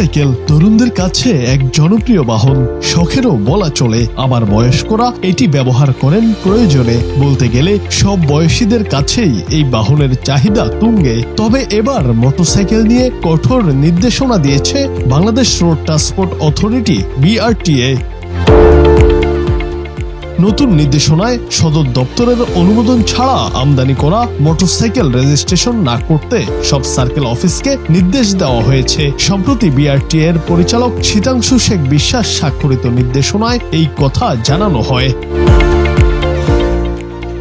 Motorcycle তরুণদের কাছে এক জনপ্রিয় বাহন, শখেরও বলা চলে। আবার বয়স্করা এটি ব্যবহার করেন প্রয়োজনে। বলতে গেলে সব বয়সীদের কাছেই এই বাহনের চাহিদা তুঙ্গে। তবে এবার মোটরসাইকেল নিয়ে কঠোর নির্দেশনা দিয়েছে Bangladesh road transport authority BRTA। নতুন নির্দেশনায় সদর দপ্তরের অনুমোদন ছাড়া আমদানি করা মোটরসাইকেল রেজিস্ট্রেশন না করতে সব সার্কেল অফিসকে নির্দেশ দেওয়া হয়েছে। সম্প্রতি BRTA এর পরিচালক শীতাংশু শেখ বিশ্বাস স্বাক্ষরিত নির্দেশনায় এই কথা জানানো হয়।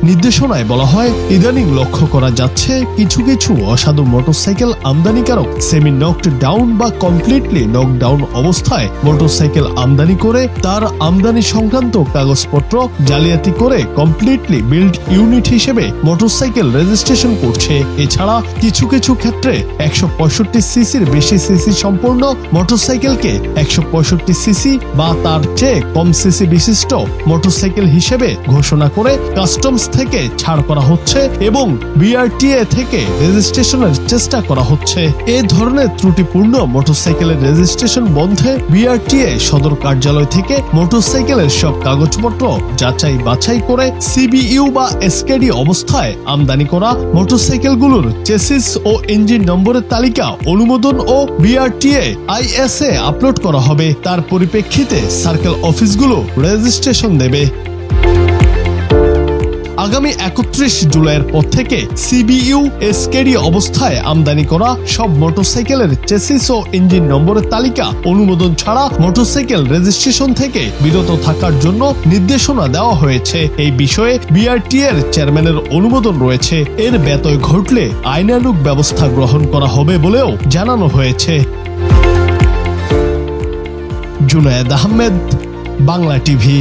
নির্দেশনায় বলা হয়, ইদানিং লক্ষ্য করা যাচ্ছে কিছু কিছু অসাধু মোটরসাইকেল আমদানিকারক সেমি নকড ডাউন বা কমপ্লিটলি নকডাউন অবস্থায় মোটরসাইকেল আমদানি করে তার আমদানি সংক্রান্ত কাগজপত্র জালিয়াতি করে কমপ্লিটলি বিল্ড ইউনিট হিসেবে মোটরসাইকেল রেজিস্ট্রেশন করছে। এছাড়া কিছু কিছু ক্ষেত্রে 165 সিসির বেশি সিসি সম্পূর্ণ মোটরসাইকেলকে 165 সিসি বা তার চেয়ে কম সিসি বিশিষ্ট মোটরসাইকেল হিসেবে ঘোষণা করে কাস্টমস থেকে ছাড় করা হচ্ছে এবং BRTA থেকে রেজিস্ট্রেশনের চেষ্টা করা হচ্ছে। এ ধরনের ত্রুটিপূর্ণ মোটরসাইকেলের রেজিস্ট্রেশন বন্ধে BRTA সদর কার্যালয় থেকে মোটরসাইকেলের সব কাগজপত্র যাচাই বাছাই করে CBU বা SKD অবস্থায় আমদানি করা মোটরসাইকেলগুলোর চেসিস ও ইঞ্জিন নম্বরের তালিকা অনুমোদন ও BRTA ISA আপলোড করা হবে। তার পরিপ্রেক্ষিতে সার্কেল অফিসগুলো রেজিস্ট্রেশন দেবে। আগামী 31 জুলাইয়ের পর থেকে CBU SKD অবস্থায় আমদানি করা সব মোটরসাইকেলের চেসিস ও ইঞ্জিন নম্বরের তালিকা অনুমোদন ছাড়া মোটরসাইকেল রেজিস্ট্রেশন থেকে বিরত থাকার জন্য নির্দেশনা দেওয়া হয়েছে। এই বিষয়ে BRTA এর চেয়ারম্যানের অনুমোদন রয়েছে। এর ব্যত্যয় ঘটলে আইনানুগ ব্যবস্থা গ্রহণ করা হবে বলেও জানানো হয়েছে। জুনায়েদ আহমেদ, বাংলা টিভি।